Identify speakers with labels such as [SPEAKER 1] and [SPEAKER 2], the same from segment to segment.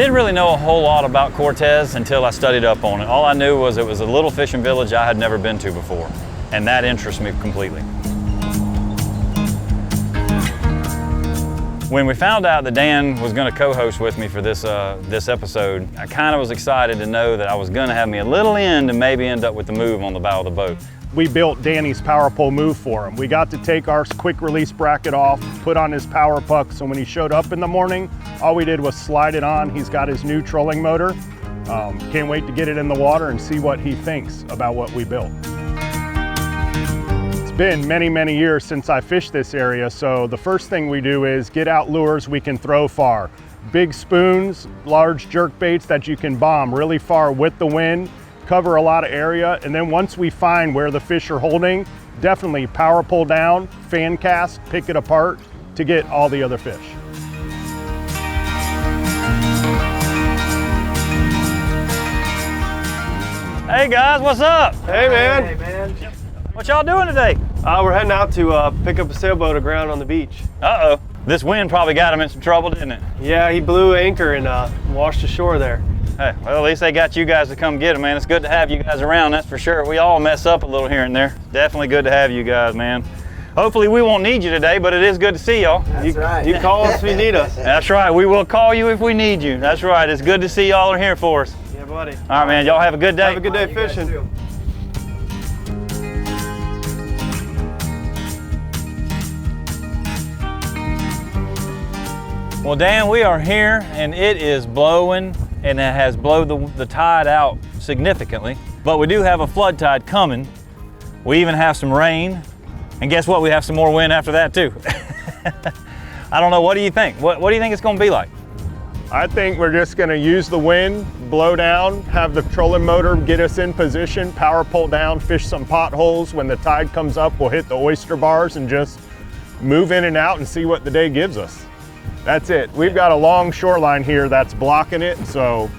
[SPEAKER 1] Didn't really know a whole lot about Cortez until I studied up on it. All I knew was it was a little fishing village I had never been to before, and that interests me completely. When we found out that Dan was going to co-host with me for this episode, I kind of was excited to know that I was going to have me a little end and maybe end up with the move on the bow of the boat.
[SPEAKER 2] We built Danny's power pole move for him. We got to take our quick release bracket off, put on his power puck, so when he showed up in the morning, all we did was slide it on. He's got his new trolling motor. Can't wait to get it in the water and see what he thinks about what we built. It's been many, many years since I fished this area, so the first thing we do is get out lures we can throw far. Big spoons, large jerk baits that you can bomb really far with the wind, cover a lot of area, and then once we find where the fish are holding, definitely power pull down, fan cast, pick it apart to get all the other fish.
[SPEAKER 1] Hey guys, what's up?
[SPEAKER 3] Hey man.
[SPEAKER 4] Hey man.
[SPEAKER 1] What y'all doing today?
[SPEAKER 3] We're heading out to pick up a sailboat aground on the beach.
[SPEAKER 1] Uh-oh. This wind probably got him in some trouble, didn't it?
[SPEAKER 3] Yeah, he blew anchor and washed ashore there.
[SPEAKER 1] Hey, well, at least they got you guys to come get him, man. It's good to have you guys around, that's for sure. We all mess up a little here and there. Definitely good to have you guys, man. Hopefully we won't need you today, but it is good to see y'all.
[SPEAKER 4] That's right.
[SPEAKER 3] You call us if you need us.
[SPEAKER 1] That's right. We will call you if we need you. That's right. It's good to see y'all are here for us.
[SPEAKER 3] Yeah, buddy.
[SPEAKER 1] All right, man. Y'all have a good day.
[SPEAKER 3] Have a good day fishing.
[SPEAKER 1] Well, Dan, we are here and it is blowing and it has blown the tide out significantly, but we do have a flood tide coming. We even have some rain, and guess what? We have some more wind after that too. I don't know, what do you think? What do you think it's gonna be like?
[SPEAKER 2] I think we're just gonna use the wind, blow down, have the trolling motor get us in position, power pull down, fish some potholes. When the tide comes up, we'll hit the oyster bars and just move in and out and see what the day gives us. That's it. We've got a long shoreline here that's blocking it, so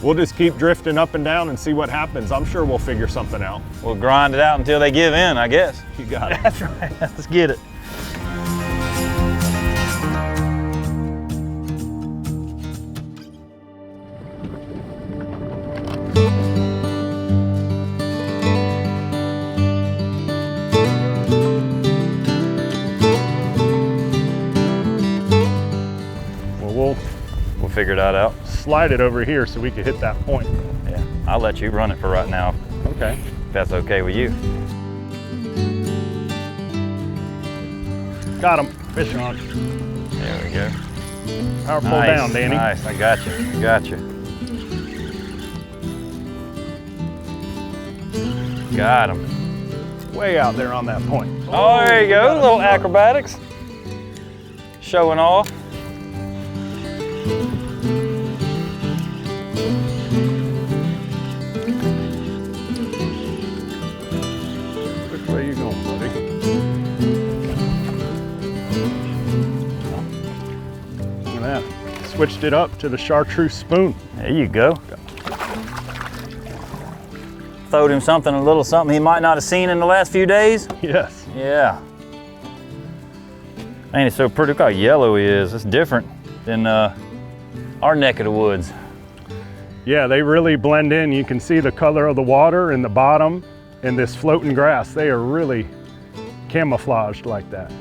[SPEAKER 2] we'll just keep drifting up and down and see what happens. I'm sure we'll figure something out.
[SPEAKER 1] We'll grind it out until they give in, I guess.
[SPEAKER 2] You got it.
[SPEAKER 1] That's right. Let's get it. We'll figure that out.
[SPEAKER 2] Slide it over here so we can hit that point.
[SPEAKER 1] Yeah, I'll let you run it for right now.
[SPEAKER 2] Okay.
[SPEAKER 1] If that's okay with you.
[SPEAKER 2] Got him. Fish on.
[SPEAKER 1] There we go.
[SPEAKER 2] Power pull down, Danny.
[SPEAKER 1] Nice, I got you, I got you. Got him.
[SPEAKER 2] Way out there on that point.
[SPEAKER 1] Oh, there you go, a little acrobatics. Showing off.
[SPEAKER 2] Which way you going, buddy? Look at that. Switched it up to the chartreuse spoon.
[SPEAKER 1] There you go. Throwed him something, a little something he might not have seen in the last few days.
[SPEAKER 2] Yes.
[SPEAKER 1] Yeah. Man, it's so pretty. Look how yellow he is. It's different than our neck of the woods.
[SPEAKER 2] Yeah, they really blend in. You can see the color of the water in the bottom and this floating grass. They are really camouflaged like that.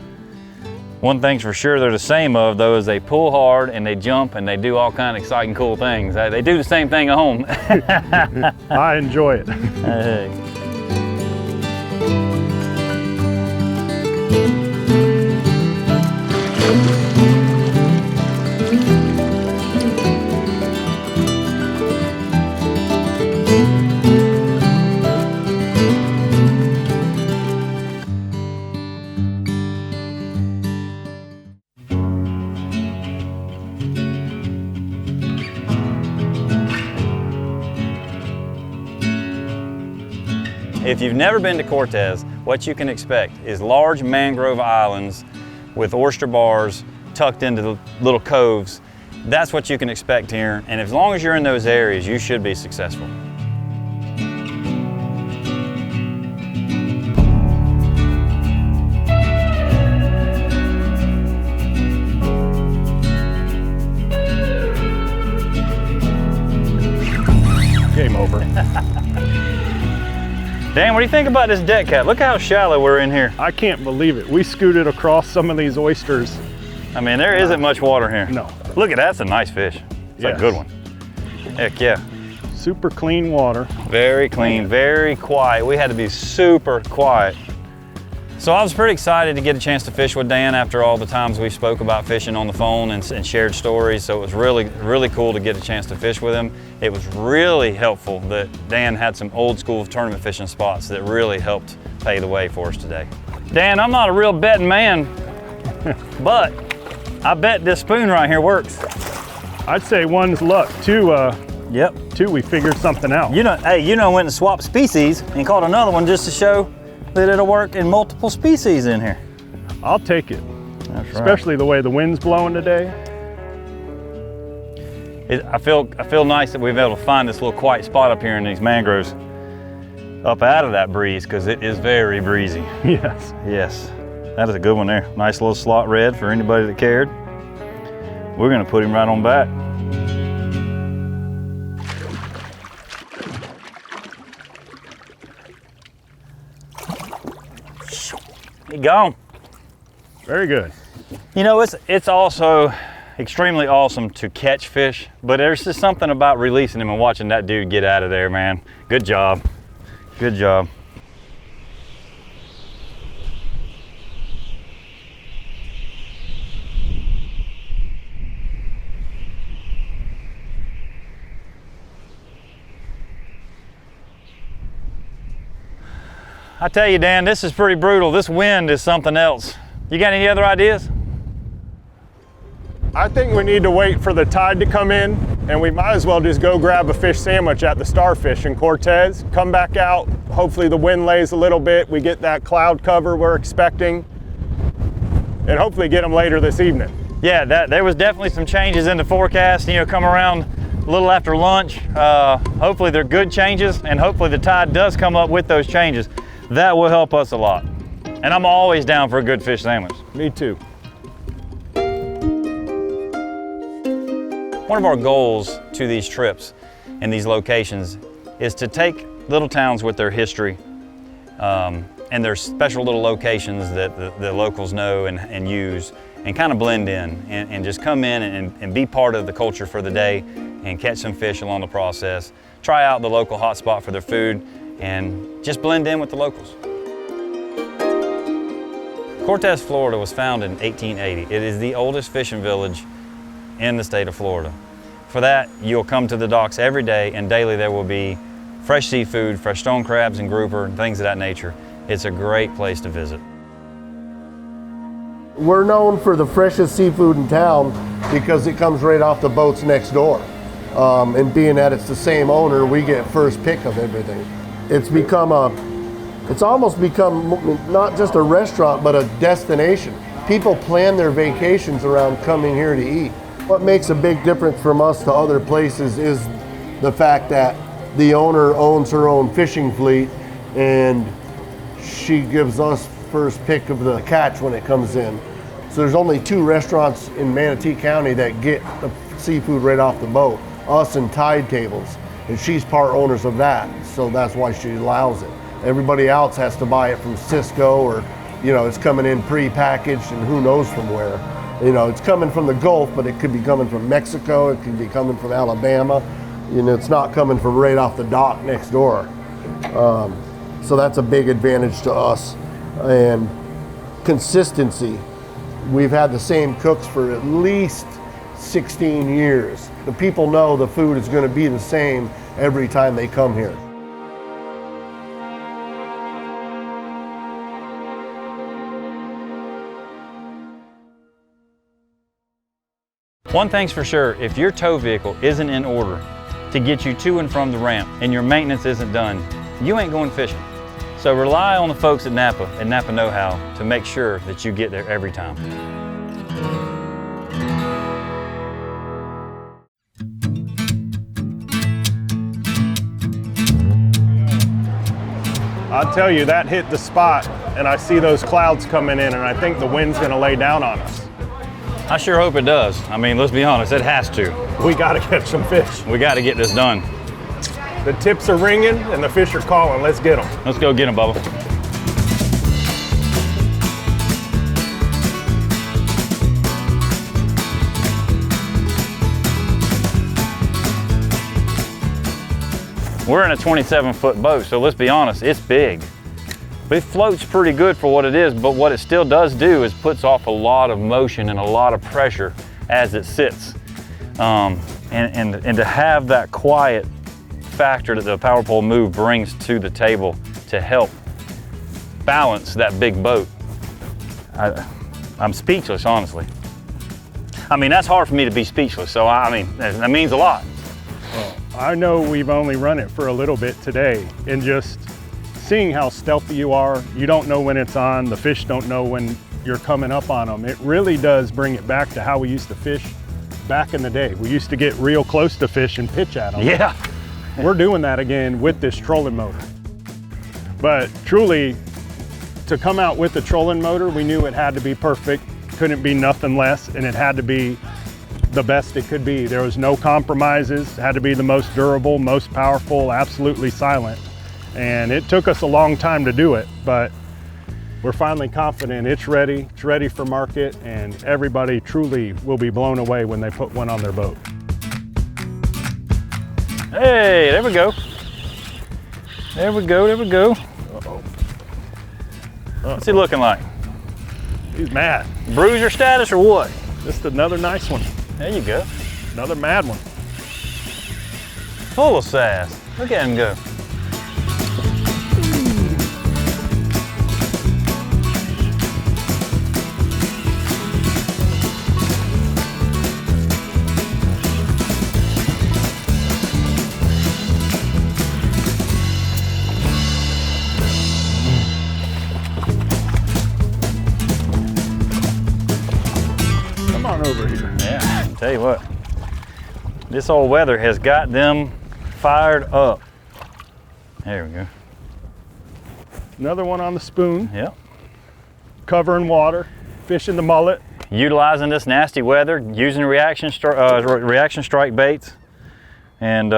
[SPEAKER 1] One thing's for sure they're the same of, though, is they pull hard and they jump and they do all kind of exciting, cool things. They do the same thing at home.
[SPEAKER 2] I enjoy it.
[SPEAKER 1] Hey. If you've never been to Cortez, what you can expect is large mangrove islands with oyster bars tucked into the little coves. That's what you can expect here, and as long as you're in those areas, you should be successful. Dan, what do you think about this deck cat? Look how shallow we're in here.
[SPEAKER 2] I can't believe it. We scooted across some of these oysters.
[SPEAKER 1] I mean, there isn't much water here.
[SPEAKER 2] No.
[SPEAKER 1] Look at that, that's a nice fish. It's a good one. Heck yeah.
[SPEAKER 2] Super clean water.
[SPEAKER 1] Very clean, very quiet. We had to be super quiet. So I was pretty excited to get a chance to fish with Dan after all the times we spoke about fishing on the phone and shared stories. So it was really cool to get a chance to fish with him. It was really helpful that Dan had some old school tournament fishing spots that really helped pay the way for us today. Dan, I'm not a real betting man, but I bet this spoon right here works.
[SPEAKER 2] I'd say one's luck. Two, we figured something out.
[SPEAKER 1] You know, hey, went and swapped species and caught another one just to show that it'll work in multiple species in here.
[SPEAKER 2] I'll take it.
[SPEAKER 1] That's right.
[SPEAKER 2] Especially the way the wind's blowing today.
[SPEAKER 1] I feel nice that we've been able to find this little quiet spot up here in these mangroves up out of that breeze, because it is very breezy.
[SPEAKER 2] Yes.
[SPEAKER 1] Yes, that is a good one there. Nice little slot red for anybody that cared. We're gonna put him right on back. He gone.
[SPEAKER 2] Very good.
[SPEAKER 1] You know, it's also extremely awesome to catch fish, but there's just something about releasing him and watching that dude get out of there, man. Good job. Good job. I tell you, Dan, this is pretty brutal. This wind is something else. You got any other ideas?
[SPEAKER 2] I think we need to wait for the tide to come in, and we might as well just go grab a fish sandwich at the Starfish in Cortez, come back out, hopefully the wind lays a little bit, we get that cloud cover we're expecting, and hopefully get them later this evening.
[SPEAKER 1] Yeah, there was definitely some changes in the forecast, come around a little after lunch. Hopefully they're good changes, and hopefully the tide does come up with those changes. That will help us a lot. And I'm always down for a good fish sandwich.
[SPEAKER 2] Me too.
[SPEAKER 1] One of our goals to these trips and these locations is to take little towns with their history and their special little locations that the locals know and use, and kind of blend in and just come in and be part of the culture for the day and catch some fish along the process, try out the local hot spot for their food, and just blend in with the locals. Cortez, Florida was founded in 1880. It is the oldest fishing village in the state of Florida. For that, you'll come to the docks every day, and daily there will be fresh seafood, fresh stone crabs and grouper, and things of that nature. It's a great place to visit.
[SPEAKER 4] We're known for the freshest seafood in town because it comes right off the boats next door. And being that it's the same owner, we get first pick of everything. It's almost become not just a restaurant, but a destination. People plan their vacations around coming here to eat. What makes a big difference from us to other places is the fact that the owner owns her own fishing fleet, and she gives us first pick of the catch when it comes in. So there's only 2 restaurants in Manatee County that get the seafood right off the boat, us and Tide Tables, and she's part owners of that, so that's why she allows it. Everybody else has to buy it from Cisco, or it's coming in pre-packaged and who knows from where. It's coming from the Gulf, but it could be coming from Mexico, it could be coming from Alabama. It's not coming from right off the dock next door. So that's a big advantage to us. And consistency. We've had the same cooks for at least 16 years. The people know the food is going to be the same every time they come here.
[SPEAKER 1] One thing's for sure, if your tow vehicle isn't in order to get you to and from the ramp and your maintenance isn't done, you ain't going fishing. So rely on the folks at Napa and Napa Know-How to make sure that you get there every time.
[SPEAKER 2] I'll tell you, that hit the spot, and I see those clouds coming in, and I think the wind's gonna lay down on us.
[SPEAKER 1] I sure hope it does. I mean, let's be honest, it has to.
[SPEAKER 2] We gotta catch some fish.
[SPEAKER 1] We gotta get this done.
[SPEAKER 2] The tips are ringing and the fish are calling. Let's get them.
[SPEAKER 1] Let's go get them, Bubba. We're in a 27-foot boat, so let's be honest, it's big. It floats pretty good for what it is, but what it still does do is puts off a lot of motion and a lot of pressure as it sits. And to have that quiet factor that the power pole move brings to the table to help balance that big boat, I'm speechless, honestly. I mean, that's hard for me to be speechless, so I mean, that means a lot.
[SPEAKER 2] Well, I know we've only run it for a little bit today, and just seeing how stealthy you are, you don't know when it's on, the fish don't know when you're coming up on them. It really does bring it back to how we used to fish back in the day. We used to get real close to fish and pitch at them.
[SPEAKER 1] Yeah.
[SPEAKER 2] We're doing that again with this trolling motor. But truly, to come out with the trolling motor, we knew it had to be perfect, couldn't be nothing less, and it had to be the best it could be. There was no compromises. It had to be the most durable, most powerful, absolutely silent. And it took us a long time to do it, but we're finally confident it's ready for market, and everybody truly will be blown away when they put one on their boat.
[SPEAKER 1] Hey, there we go. There we go, there we go.
[SPEAKER 2] Uh-oh.
[SPEAKER 1] What's he looking like?
[SPEAKER 2] He's mad.
[SPEAKER 1] Bruiser status or what?
[SPEAKER 2] Just another nice one.
[SPEAKER 1] There you go.
[SPEAKER 2] Another mad one.
[SPEAKER 1] Full of sass. Look at him go.
[SPEAKER 2] Come on over here.
[SPEAKER 1] Yeah, I'll tell you what. This old weather has got them fired up. There we go.
[SPEAKER 2] Another one on the spoon.
[SPEAKER 1] Yep.
[SPEAKER 2] Covering water, fishing the mullet.
[SPEAKER 1] Utilizing this nasty weather, using reaction strike baits, and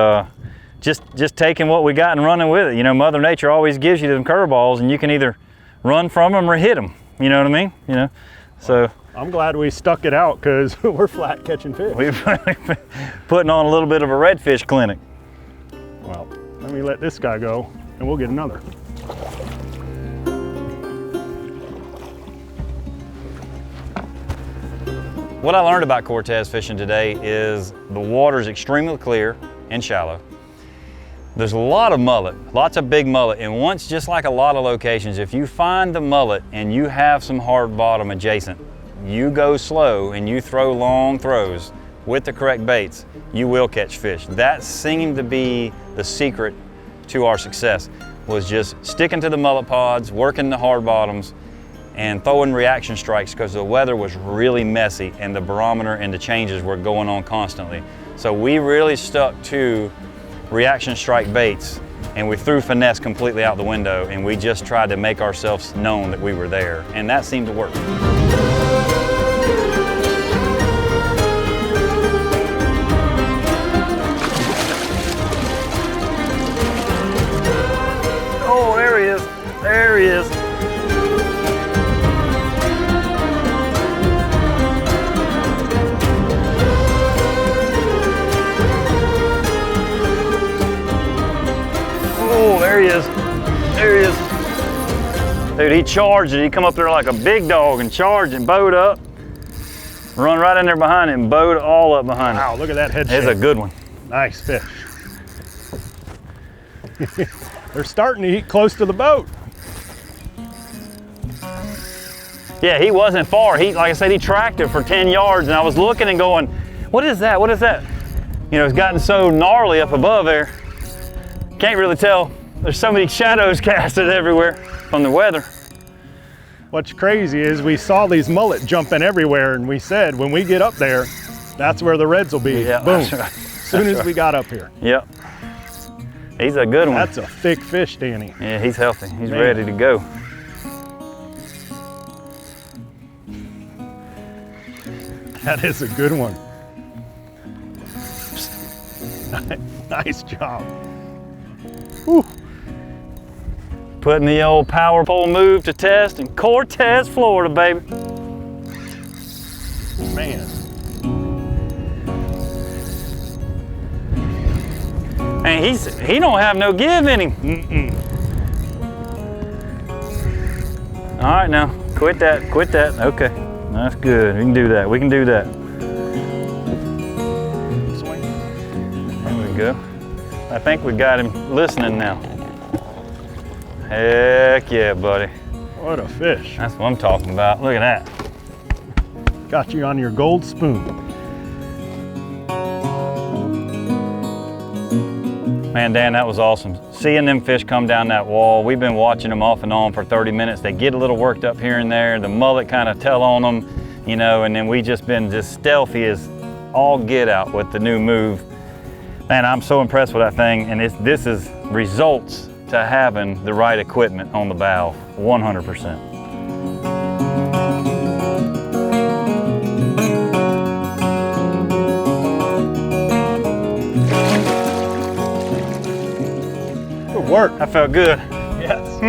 [SPEAKER 1] just taking what we got and running with it. You know, Mother Nature always gives you them curveballs, and you can either run from them or hit them. You know what I mean? You know, so.
[SPEAKER 2] I'm glad we stuck it out, because we're flat catching fish.
[SPEAKER 1] We've putting on a little bit of a redfish clinic.
[SPEAKER 2] Well, let me let this guy go, and we'll get another.
[SPEAKER 1] What I learned about Cortez fishing today is the water is extremely clear and shallow. There's a lot of mullet, lots of big mullet, and once, just like a lot of locations, if you find the mullet and you have some hard bottom adjacent, you go slow and you throw long throws with the correct baits, you will catch fish. That seemed to be the secret to our success, was just sticking to the mullet pods, working the hard bottoms, and throwing reaction strikes, because the weather was really messy and the barometer and the changes were going on constantly. So we really stuck to reaction strike baits, and we threw finesse completely out the window, and we just tried to make ourselves known that we were there, and that seemed to work. Oh, there he is. There he is. Oh, there he is. There he is. Dude, he charged it. He come up there like a big dog and charged and bowed up. Run right in there behind it and bowed all up behind it.
[SPEAKER 2] Wow, look at that head
[SPEAKER 1] It's
[SPEAKER 2] shake.
[SPEAKER 1] a good one.
[SPEAKER 2] Nice fish. They're starting to eat close to the boat.
[SPEAKER 1] Yeah, he wasn't far. He, like I said, he tracked it for 10 yards, and I was looking and going, what is that? What is that? You know, it's gotten so gnarly up above there. Can't really tell. There's so many shadows casted everywhere from the weather.
[SPEAKER 2] What's crazy is we saw these mullet jumping everywhere, and we said, when we get up there, that's where the reds will be.
[SPEAKER 1] Yeah,
[SPEAKER 2] Boom.
[SPEAKER 1] that's right.
[SPEAKER 2] As soon as we got up here.
[SPEAKER 1] Yep. He's a good one.
[SPEAKER 2] That's a thick fish, Danny.
[SPEAKER 1] Yeah, he's healthy. He's
[SPEAKER 2] Man.
[SPEAKER 1] ready to go.
[SPEAKER 2] That is a good one. Nice job. Whew.
[SPEAKER 1] Putting the old power pole move to test in Cortez, Florida, baby.
[SPEAKER 2] Man.
[SPEAKER 1] Man, he don't have no give in him. All right, now quit that. Okay, that's good. We can do that. We can do that. There we go. I think we got him listening now. Heck yeah, buddy.
[SPEAKER 2] What a fish.
[SPEAKER 1] That's what I'm talking about. Look at that.
[SPEAKER 2] Got you on your gold spoon.
[SPEAKER 1] Man, Dan, that was awesome. Seeing them fish come down that wall, we've been watching them off and on for 30 minutes. They get a little worked up here and there. The mullet kind of tell on them, you know, and then we just been just stealthy as all get out with the new move. Man, I'm so impressed with that thing, and this is results to having the right equipment on the bow, 100%.
[SPEAKER 2] Good work.
[SPEAKER 1] That felt good.
[SPEAKER 2] Yes.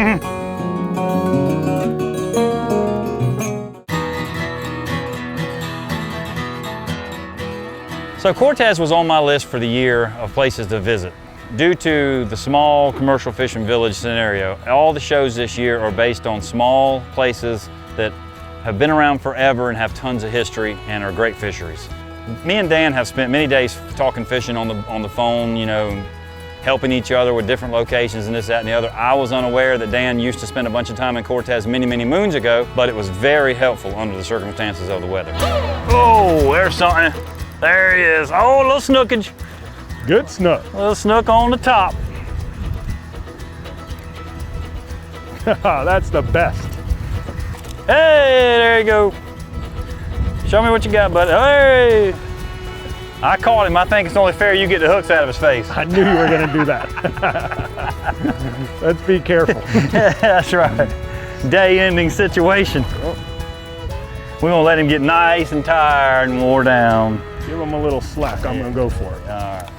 [SPEAKER 1] So Cortez was on my list for the year of places to visit. Due to the small commercial fishing village scenario, all the shows this year are based on small places that have been around forever and have tons of history and are great fisheries. Me and Dan have spent many days talking fishing on the phone, you know, helping each other with different locations and this, that, and the other. I was unaware that Dan used to spend a bunch of time in Cortez many, many moons ago, but it was very helpful under the circumstances of the weather. Oh, there's something. There he is. Oh, a little snookage.
[SPEAKER 2] Good snook.
[SPEAKER 1] A little snook on the top.
[SPEAKER 2] That's the best.
[SPEAKER 1] Hey, there you go. Show me what you got, buddy. Hey! I caught him. I think it's only fair you get the hooks out of his face.
[SPEAKER 2] I knew you were going to do that. Let's be careful.
[SPEAKER 1] That's right. Day-ending situation. We won't let him get nice and tired and wore down.
[SPEAKER 2] Give him a little slack. I'm going to go for it.
[SPEAKER 1] All right.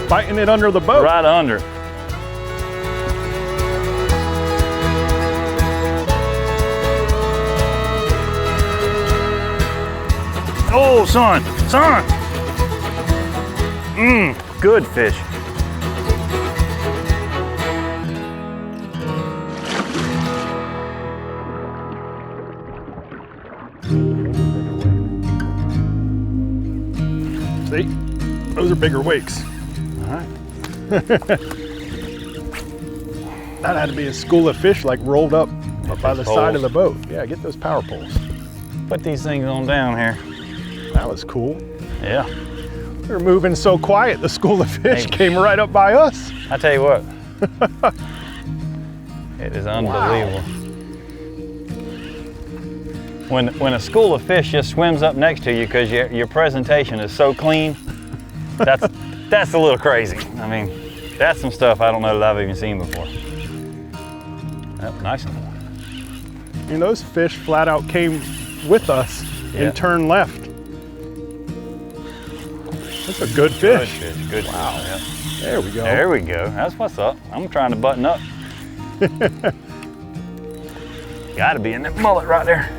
[SPEAKER 2] Biting it under the boat.
[SPEAKER 1] Right under. Oh, son. Good fish.
[SPEAKER 2] See? Those are bigger wakes.
[SPEAKER 1] All right.
[SPEAKER 2] That had to be a school of fish like rolled up by the side of the boat. Yeah, get those power poles.
[SPEAKER 1] Put these things on down here.
[SPEAKER 2] That was cool.
[SPEAKER 1] Yeah.
[SPEAKER 2] We were moving so quiet, the school of fish came right up by us.
[SPEAKER 1] I tell you what. It is unbelievable. When a school of fish just swims up next to you because your presentation is so clean, that's a little crazy. I mean, that's some stuff I don't know that I've even seen before. Yep, nice one.
[SPEAKER 2] And those fish flat out came with us and turned left. That's a good fish.
[SPEAKER 1] Good fish, good
[SPEAKER 2] Wow.
[SPEAKER 1] fish. Yep.
[SPEAKER 2] There we go.
[SPEAKER 1] There we go. That's what's up. I'm trying to button up. Gotta be in that mullet right there.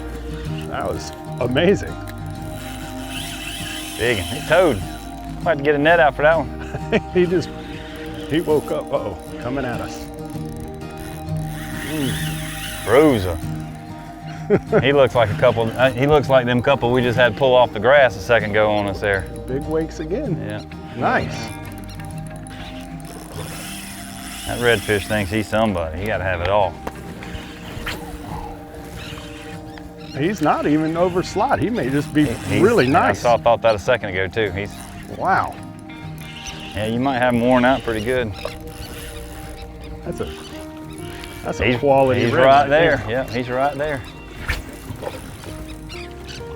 [SPEAKER 2] That was amazing.
[SPEAKER 1] Big one. He towed. Might have to get a net out for that one.
[SPEAKER 2] he woke up. Uh-oh, coming at us.
[SPEAKER 1] Rosa. He looks like he looks like them couple we just had pull off the grass a second ago on us there.
[SPEAKER 2] Big wakes again.
[SPEAKER 1] Yeah.
[SPEAKER 2] Nice.
[SPEAKER 1] That redfish thinks he's somebody. He gotta have it all.
[SPEAKER 2] He's not even over slot. He may just be really nice.
[SPEAKER 1] I thought that a second ago too.
[SPEAKER 2] Wow.
[SPEAKER 1] Yeah, you might have him worn out pretty good.
[SPEAKER 2] That's a quality.
[SPEAKER 1] He's
[SPEAKER 2] red
[SPEAKER 1] right there. Yeah, he's right there.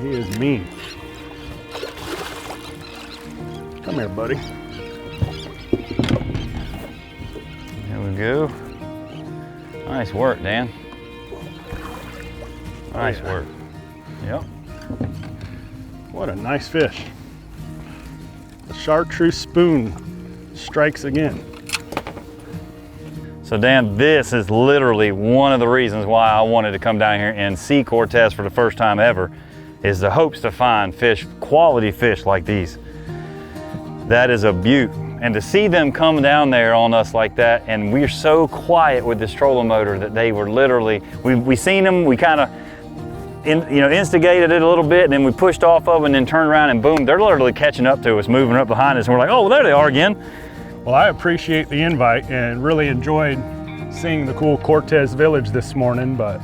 [SPEAKER 2] He is mean. Come here, buddy.
[SPEAKER 1] There we go. Nice work, Dan. Nice work. Yep.
[SPEAKER 2] What a nice fish. The chartreuse spoon strikes again.
[SPEAKER 1] So Dan, this is literally one of the reasons why I wanted to come down here and see Cortez for the first time ever, is the hopes to find fish, quality fish like these. That is a beaut. And to see them come down there on us like that, and we're so quiet with this trolling motor that they were literally, we seen them, we kind of instigated it a little bit, and then we pushed off of it and then turned around and boom, they're literally catching up to us, moving up behind us, and we're like, oh, well, there they are again.
[SPEAKER 2] Well, I appreciate the invite and really enjoyed seeing the cool Cortez village this morning, but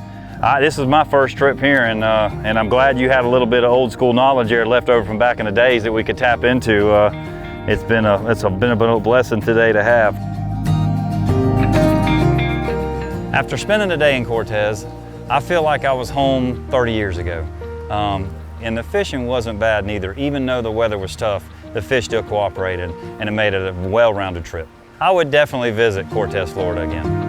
[SPEAKER 1] this is my first trip here, and I'm glad you had a little bit of old school knowledge there left over from back in the days that we could tap into. It's been a blessing today to have. After spending a day in Cortez, I feel like I was home 30 years ago. And the fishing wasn't bad neither. Even though the weather was tough, the fish still cooperated, and it made it a well-rounded trip. I would definitely visit Cortez, Florida again.